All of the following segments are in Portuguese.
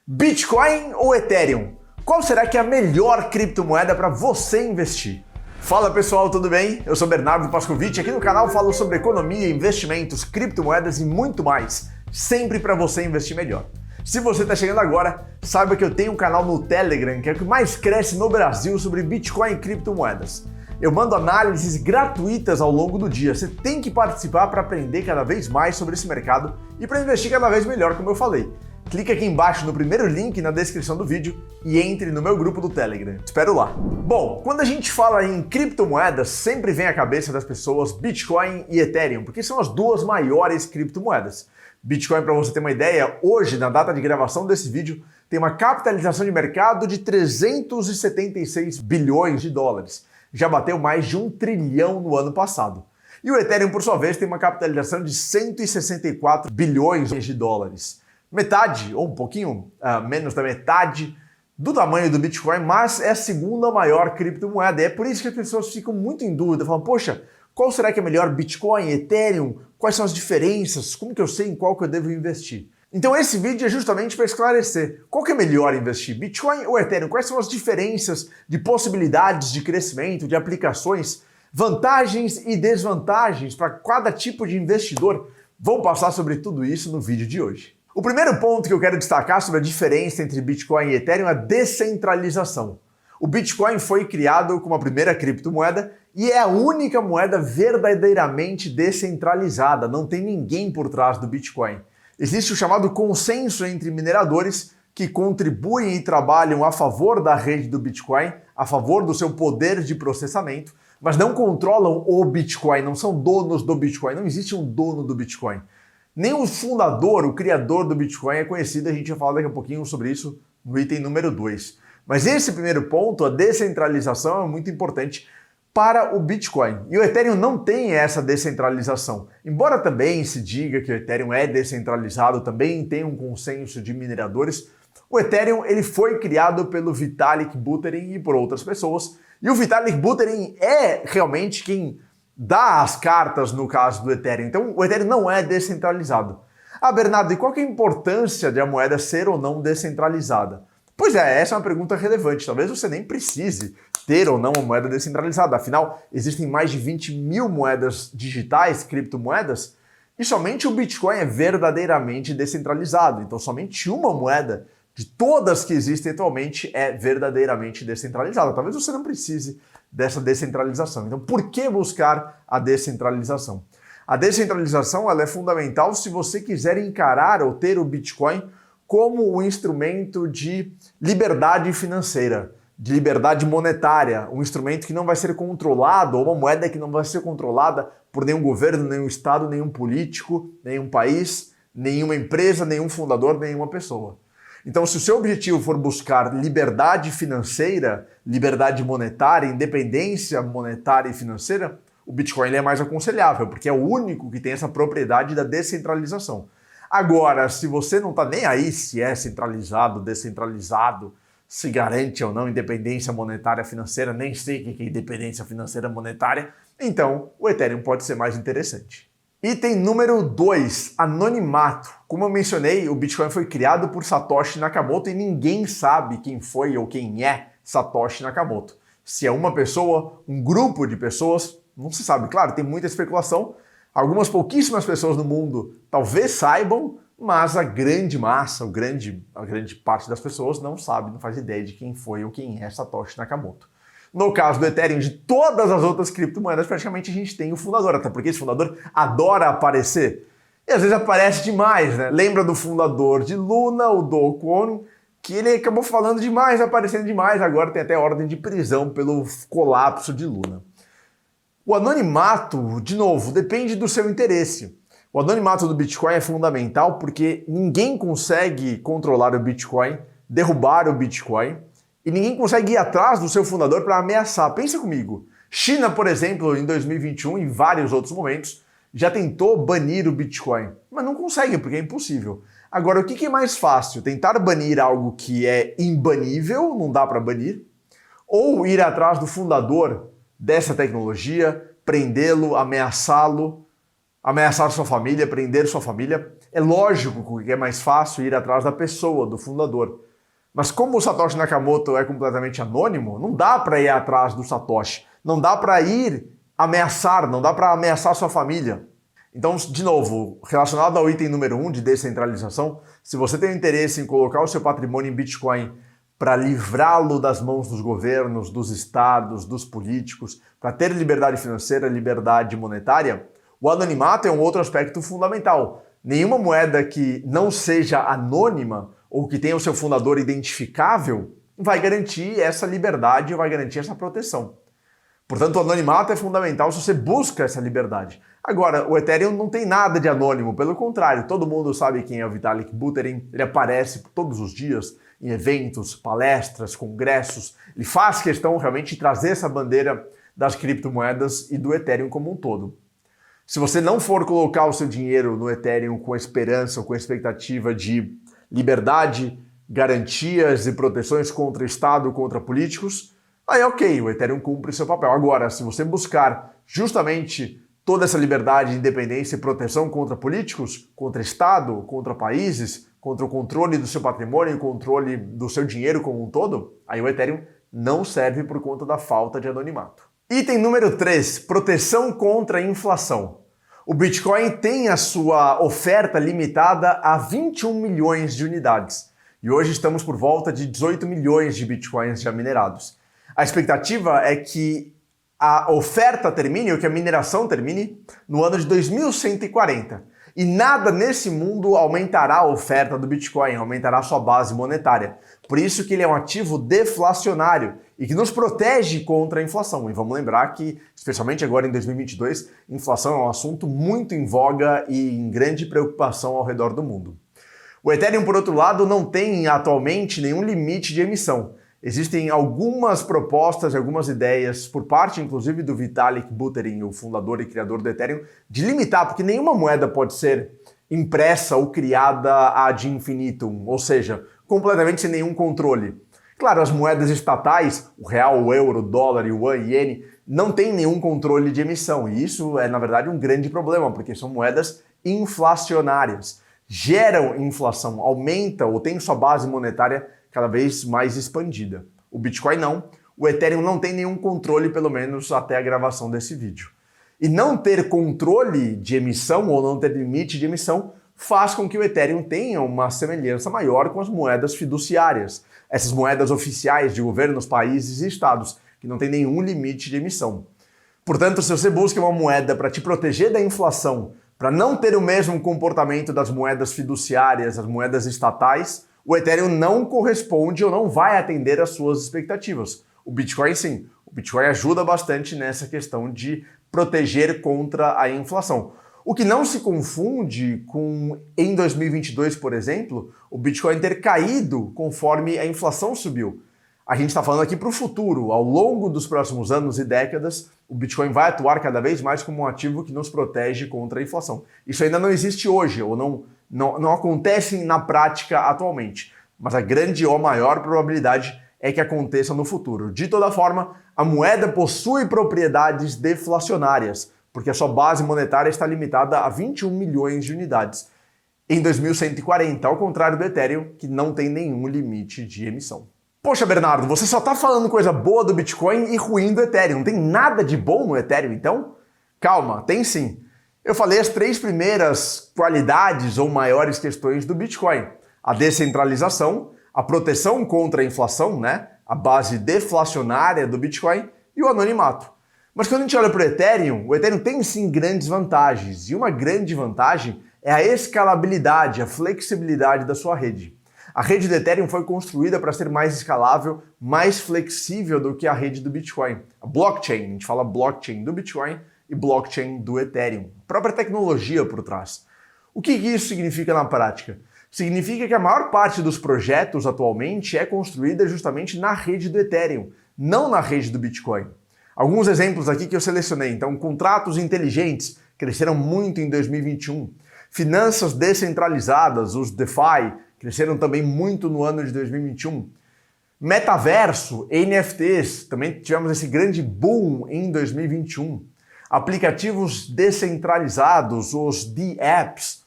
Bitcoin ou Ethereum? Qual será que é a melhor criptomoeda para você investir? Fala pessoal, tudo bem? Eu sou Bernardo Pascovitch, aqui no canal falo sobre economia, investimentos, criptomoedas e muito mais, sempre para você investir melhor. Se você está chegando agora, saiba que eu tenho um canal no Telegram, que é o que mais cresce no Brasil sobre Bitcoin e criptomoedas. Eu mando análises gratuitas ao longo do dia. Você tem que participar para aprender cada vez mais sobre esse mercado e para investir cada vez melhor, como eu falei. Clique aqui embaixo no primeiro link na descrição do vídeo e entre no meu grupo do Telegram. Te espero lá. Bom, quando a gente fala em criptomoedas, sempre vem à cabeça das pessoas Bitcoin e Ethereum, porque são as duas maiores criptomoedas. Bitcoin, para você ter uma ideia, hoje, na data de gravação desse vídeo, tem uma capitalização de mercado de 376 bilhões de dólares. Já bateu mais de 1 trilhão no ano passado. E o Ethereum, por sua vez, tem uma capitalização de 164 bilhões de dólares. Metade, ou um pouquinho menos da metade, do tamanho do Bitcoin, mas é a segunda maior criptomoeda. E é por isso que as pessoas ficam muito em dúvida, falam, poxa, qual será que é melhor, Bitcoin, Ethereum? Quais são as diferenças? Como que eu sei em qual que eu devo investir? Então esse vídeo é justamente para esclarecer qual que é melhor investir, Bitcoin ou Ethereum? Quais são as diferenças de possibilidades de crescimento, de aplicações, vantagens e desvantagens para cada tipo de investidor? Vamos passar sobre tudo isso no vídeo de hoje. O primeiro ponto que eu quero destacar sobre a diferença entre Bitcoin e Ethereum é a descentralização. O Bitcoin foi criado como a primeira criptomoeda e é a única moeda verdadeiramente descentralizada, não tem ninguém por trás do Bitcoin. Existe o chamado consenso entre mineradores que contribuem e trabalham a favor da rede do Bitcoin, a favor do seu poder de processamento, mas não controlam o Bitcoin, não são donos do Bitcoin, não existe um dono do Bitcoin. Nem o fundador, o criador do Bitcoin é conhecido, a gente vai falar daqui a pouquinho sobre isso no item número 2. Mas esse primeiro ponto, a descentralização, é muito importante para o Bitcoin. E o Ethereum não tem essa descentralização. Embora também se diga que o Ethereum é descentralizado, também tem um consenso de mineradores, o Ethereum ele foi criado pelo Vitalik Buterin e por outras pessoas. E o Vitalik Buterin é realmente quem dá as cartas no caso do Ethereum. Então o Ethereum não é descentralizado. Ah, Bernardo, e qual que é a importância de a moeda ser ou não descentralizada? Pois é, essa é uma pergunta relevante. Talvez você nem precise ter ou não uma moeda descentralizada. Afinal, existem mais de 20 mil moedas digitais, criptomoedas, e somente o Bitcoin é verdadeiramente descentralizado. Então somente uma moeda de todas que existem atualmente é verdadeiramente descentralizada. Talvez você não precise dessa descentralização. Então, por que buscar a descentralização? A descentralização ela é fundamental se você quiser encarar ou ter o Bitcoin como um instrumento de liberdade financeira, de liberdade monetária, um instrumento que não vai ser controlado, ou uma moeda que não vai ser controlada por nenhum governo, nenhum estado, nenhum político, nenhum país, nenhuma empresa, nenhum fundador, nenhuma pessoa. Então, se o seu objetivo for buscar liberdade financeira, liberdade monetária, independência monetária e financeira, o Bitcoin ele é mais aconselhável, porque é o único que tem essa propriedade da descentralização. Agora, se você não está nem aí se é centralizado, descentralizado, se garante ou não independência monetária financeira, nem sei o que é independência financeira monetária, então o Ethereum pode ser mais interessante. Item número 2, anonimato. Como eu mencionei, o Bitcoin foi criado por Satoshi Nakamoto e ninguém sabe quem foi ou quem é Satoshi Nakamoto. Se é uma pessoa, um grupo de pessoas, não se sabe. Claro, tem muita especulação. Algumas pouquíssimas pessoas no mundo talvez saibam, mas a grande massa, a grande parte das pessoas não sabe, não faz ideia de quem foi ou quem é Satoshi Nakamoto. No caso do Ethereum, de todas as outras criptomoedas, praticamente a gente tem o fundador, até porque esse fundador adora aparecer. E às vezes aparece demais, né? Lembra do fundador de Luna, o Do Kwon, que ele acabou falando demais, aparecendo demais, agora tem até ordem de prisão pelo colapso de Luna. O anonimato, de novo, depende do seu interesse. O anonimato do Bitcoin é fundamental porque ninguém consegue controlar o Bitcoin, derrubar o Bitcoin, e ninguém consegue ir atrás do seu fundador para ameaçar. Pensa comigo. China, por exemplo, em 2021 e em vários outros momentos, já tentou banir o Bitcoin, mas não consegue porque é impossível. Agora, o que é mais fácil? Tentar banir algo que é imbanível, não dá para banir, ou ir atrás do fundador dessa tecnologia, prendê-lo, ameaçá-lo, ameaçar sua família, prender sua família. É lógico que é mais fácil ir atrás da pessoa, do fundador. Mas como o Satoshi Nakamoto é completamente anônimo, não dá para ir atrás do Satoshi. Não dá para ir ameaçar, não dá para ameaçar sua família. Então, de novo, relacionado ao item número 1 de descentralização, se você tem interesse em colocar o seu patrimônio em Bitcoin para livrá-lo das mãos dos governos, dos estados, dos políticos, para ter liberdade financeira, liberdade monetária, o anonimato é um outro aspecto fundamental. Nenhuma moeda que não seja anônima ou que tenha o seu fundador identificável vai garantir essa liberdade, vai garantir essa proteção. Portanto, o anonimato é fundamental se você busca essa liberdade. Agora, o Ethereum não tem nada de anônimo, pelo contrário, todo mundo sabe quem é o Vitalik Buterin, ele aparece todos os dias em eventos, palestras, congressos, ele faz questão realmente de trazer essa bandeira das criptomoedas e do Ethereum como um todo. Se você não for colocar o seu dinheiro no Ethereum com esperança ou com expectativa de liberdade, garantias e proteções contra o Estado, contra políticos, aí ok, o Ethereum cumpre seu papel. Agora, se você buscar justamente toda essa liberdade, independência e proteção contra políticos, contra Estado, contra países, contra o controle do seu patrimônio e o controle do seu dinheiro como um todo, aí o Ethereum não serve por conta da falta de anonimato. Item número 3, proteção contra a inflação. O Bitcoin tem a sua oferta limitada a 21 milhões de unidades. E hoje estamos por volta de 18 milhões de Bitcoins já minerados. A expectativa é que a oferta termine, ou que a mineração termine, no ano de 2140. E nada nesse mundo aumentará a oferta do Bitcoin, aumentará sua base monetária. Por isso que ele é um ativo deflacionário e que nos protege contra a inflação. E vamos lembrar que, especialmente agora em 2022, inflação é um assunto muito em voga e em grande preocupação ao redor do mundo. O Ethereum, por outro lado, não tem atualmente nenhum limite de emissão. Existem algumas propostas, algumas ideias, por parte inclusive do Vitalik Buterin, o fundador e criador do Ethereum, de limitar, porque nenhuma moeda pode ser impressa ou criada ad infinitum, ou seja, completamente sem nenhum controle. Claro, as moedas estatais, o real, o euro, o dólar, o yuan, iene, não têm nenhum controle de emissão, e isso é, na verdade, um grande problema, porque são moedas inflacionárias. Geram inflação, aumentam ou têm sua base monetária cada vez mais expandida. O Bitcoin não, o Ethereum não tem nenhum controle, pelo menos até a gravação desse vídeo. E não ter controle de emissão ou não ter limite de emissão faz com que o Ethereum tenha uma semelhança maior com as moedas fiduciárias, essas moedas oficiais de governos, países e estados, que não tem nenhum limite de emissão. Portanto, se você busca uma moeda para te proteger da inflação, para não ter o mesmo comportamento das moedas fiduciárias, as moedas estatais, o Ethereum não corresponde ou não vai atender às suas expectativas. O Bitcoin sim. O Bitcoin ajuda bastante nessa questão de proteger contra a inflação. O que não se confunde com, em 2022, por exemplo, o Bitcoin ter caído conforme a inflação subiu. A gente está falando aqui para o futuro. Ao longo dos próximos anos e décadas, o Bitcoin vai atuar cada vez mais como um ativo que nos protege contra a inflação. Isso ainda não existe hoje, ou não acontece na prática atualmente, mas a grande ou maior probabilidade é que aconteça no futuro. De toda forma, a moeda possui propriedades deflacionárias, porque a sua base monetária está limitada a 21 milhões de unidades em 2140, ao contrário do Ethereum, que não tem nenhum limite de emissão. Poxa, Bernardo, você só está falando coisa boa do Bitcoin e ruim do Ethereum. Não tem nada de bom no Ethereum, então? Calma, tem sim. Eu falei as 3 primeiras qualidades ou maiores questões do Bitcoin. A descentralização, a proteção contra a inflação, né? A base deflacionária do Bitcoin e o anonimato. Mas quando a gente olha para o Ethereum tem sim grandes vantagens. E uma grande vantagem é a escalabilidade, a flexibilidade da sua rede. A rede do Ethereum foi construída para ser mais escalável, mais flexível do que a rede do Bitcoin. A blockchain, a gente fala blockchain do Bitcoin e blockchain do Ethereum. A própria tecnologia por trás. O que isso significa na prática? Significa que a maior parte dos projetos atualmente é construída justamente na rede do Ethereum, não na rede do Bitcoin. Alguns exemplos aqui que eu selecionei. Então, contratos inteligentes cresceram muito em 2021. Finanças descentralizadas, os DeFi, cresceram também muito no ano de 2021. Metaverso, NFTs, também tivemos esse grande boom em 2021. Aplicativos descentralizados, os DApps,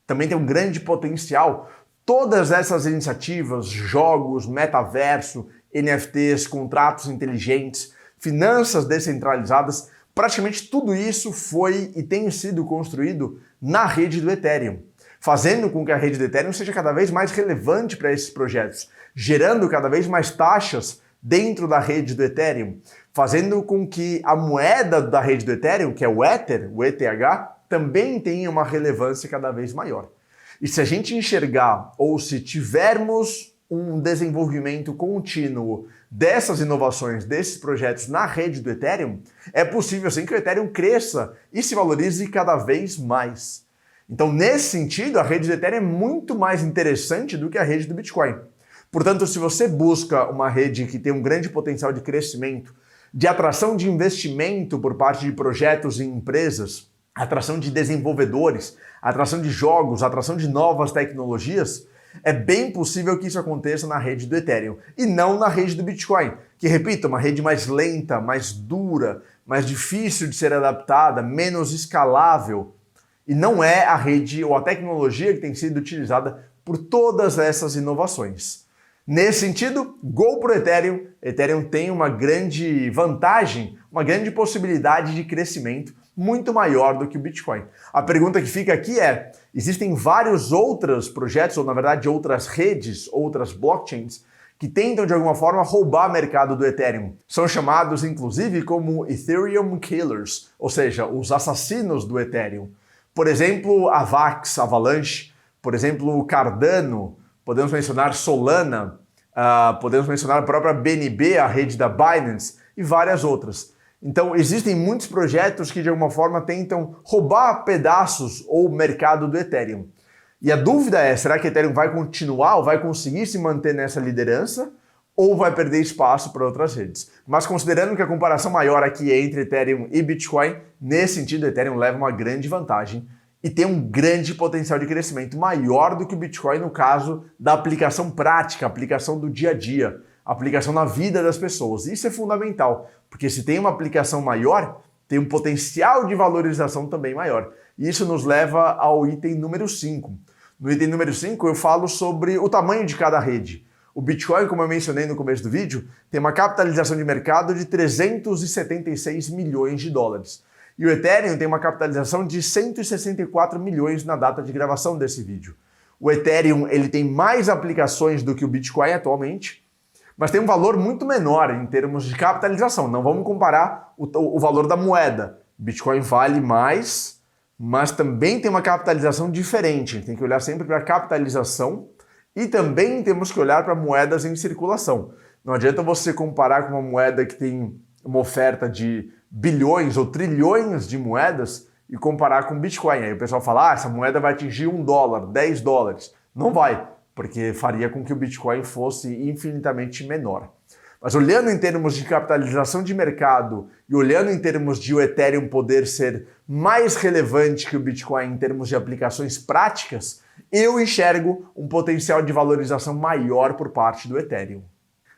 também tem um grande potencial. Todas essas iniciativas, jogos, metaverso, NFTs, contratos inteligentes, finanças descentralizadas, praticamente tudo isso foi e tem sido construído na rede do Ethereum, fazendo com que a rede do Ethereum seja cada vez mais relevante para esses projetos, gerando cada vez mais taxas dentro da rede do Ethereum, fazendo com que a moeda da rede do Ethereum, que é o Ether, o ETH, também tenha uma relevância cada vez maior. E se a gente enxergar, ou se tivermos um desenvolvimento contínuo dessas inovações, desses projetos na rede do Ethereum, é possível sim que o Ethereum cresça e se valorize cada vez mais. Então, nesse sentido, a rede do Ethereum é muito mais interessante do que a rede do Bitcoin. Portanto, se você busca uma rede que tem um grande potencial de crescimento, de atração de investimento por parte de projetos e empresas, atração de desenvolvedores, atração de jogos, atração de novas tecnologias, é bem possível que isso aconteça na rede do Ethereum e não na rede do Bitcoin, que, repito, é uma rede mais lenta, mais dura, mais difícil de ser adaptada, menos escalável, e não é a rede ou a tecnologia que tem sido utilizada por todas essas inovações. Nesse sentido, go pro Ethereum. Ethereum tem uma grande vantagem, uma grande possibilidade de crescimento muito maior do que o Bitcoin. A pergunta que fica aqui é, existem vários outros projetos, ou na verdade outras redes, outras blockchains, que tentam de alguma forma roubar o mercado do Ethereum. São chamados inclusive como Ethereum Killers, ou seja, os assassinos do Ethereum. Por exemplo, Avax, Avalanche, por exemplo, Cardano, podemos mencionar Solana, podemos mencionar a própria BNB, a rede da Binance e várias outras. Então, existem muitos projetos que de alguma forma tentam roubar pedaços ou mercado do Ethereum. E a dúvida é, será que o Ethereum vai continuar ou vai conseguir se manter nessa liderança ou vai perder espaço para outras redes? Mas considerando que a comparação maior aqui é entre Ethereum e Bitcoin, nesse sentido, o Ethereum leva uma grande vantagem e tem um grande potencial de crescimento maior do que o Bitcoin no caso da aplicação prática, aplicação do dia a dia, aplicação na vida das pessoas. Isso é fundamental, porque se tem uma aplicação maior, tem um potencial de valorização também maior. E isso nos leva ao item número 5. No item número 5 eu falo sobre o tamanho de cada rede. O Bitcoin, como eu mencionei no começo do vídeo, tem uma capitalização de mercado de 376 milhões de dólares. E o Ethereum tem uma capitalização de 164 milhões na data de gravação desse vídeo. O Ethereum ele tem mais aplicações do que o Bitcoin atualmente, mas tem um valor muito menor em termos de capitalização. Não vamos comparar o valor da moeda. Bitcoin vale mais, mas também tem uma capitalização diferente. A gente tem que olhar sempre para a capitalização e também temos que olhar para moedas em circulação. Não adianta você comparar com uma moeda que tem uma oferta de bilhões ou trilhões de moedas e comparar com Bitcoin. Aí o pessoal fala, essa moeda vai atingir $1, $10. Não vai, porque faria com que o Bitcoin fosse infinitamente menor. Mas olhando em termos de capitalização de mercado e olhando em termos de o Ethereum poder ser mais relevante que o Bitcoin em termos de aplicações práticas, eu enxergo um potencial de valorização maior por parte do Ethereum.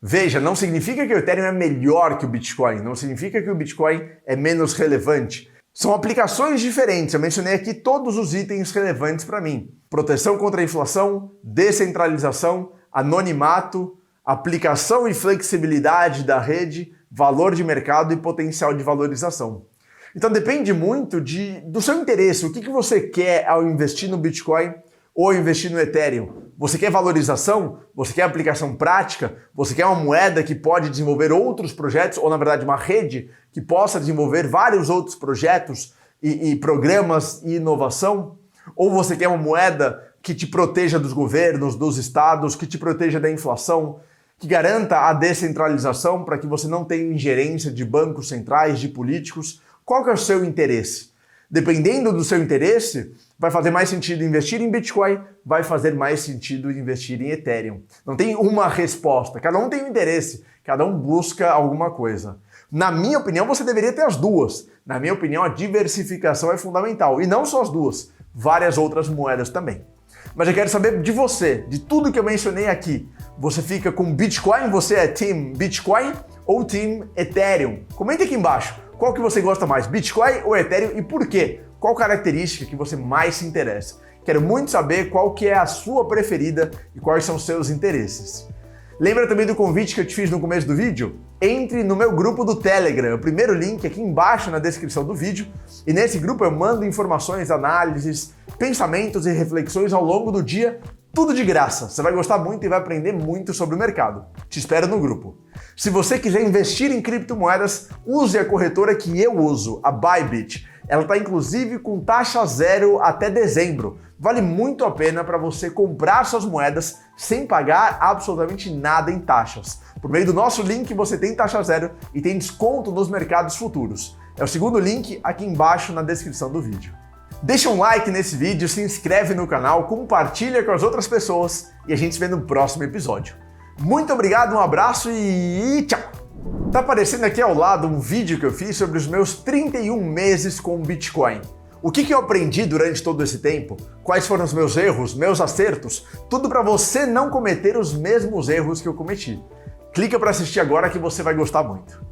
Veja, não significa que o Ethereum é melhor que o Bitcoin, não significa que o Bitcoin é menos relevante. São aplicações diferentes, eu mencionei aqui todos os itens relevantes para mim. Proteção contra a inflação, descentralização, anonimato, aplicação e flexibilidade da rede, valor de mercado e potencial de valorização. Então depende muito do seu interesse, o que você quer ao investir no Bitcoin ou investir no Ethereum. Você quer valorização? Você quer aplicação prática? Você quer uma moeda que pode desenvolver outros projetos, ou na verdade uma rede que possa desenvolver vários outros projetos e programas e inovação? Ou você quer uma moeda que te proteja dos governos, dos estados, que te proteja da inflação, que garanta a descentralização para que você não tenha ingerência de bancos centrais, de políticos? Qual que é o seu interesse? Dependendo do seu interesse, vai fazer mais sentido investir em Bitcoin, vai fazer mais sentido investir em Ethereum. Não tem uma resposta, cada um tem um interesse, cada um busca alguma coisa. Na minha opinião, você deveria ter as duas. Na minha opinião, a diversificação é fundamental. E não só as duas, várias outras moedas também. Mas eu quero saber de você, de tudo que eu mencionei aqui. Você fica com Bitcoin? Você é Team Bitcoin ou Team Ethereum? Comente aqui embaixo. Qual que você gosta mais, Bitcoin ou Ethereum e por quê? Qual característica que você mais se interessa? Quero muito saber qual que é a sua preferida e quais são os seus interesses. Lembra também do convite que eu te fiz no começo do vídeo? Entre no meu grupo do Telegram, o primeiro link aqui embaixo na descrição do vídeo, e nesse grupo eu mando informações, análises, pensamentos e reflexões ao longo do dia, tudo de graça. Você vai gostar muito e vai aprender muito sobre o mercado. Te espero no grupo. Se você quiser investir em criptomoedas, use a corretora que eu uso, a Bybit. Ela está inclusive com taxa zero até dezembro. Vale muito a pena para você comprar suas moedas sem pagar absolutamente nada em taxas. Por meio do nosso link você tem taxa zero e tem desconto nos mercados futuros. É o segundo link aqui embaixo na descrição do vídeo. Deixa um like nesse vídeo, se inscreve no canal, compartilha com as outras pessoas e a gente se vê no próximo episódio. Muito obrigado, um abraço e tchau! Tá aparecendo aqui ao lado um vídeo que eu fiz sobre os meus 31 meses com o Bitcoin. O que eu aprendi durante todo esse tempo? Quais foram os meus erros, meus acertos? Tudo para você não cometer os mesmos erros que eu cometi. Clica para assistir agora que você vai gostar muito.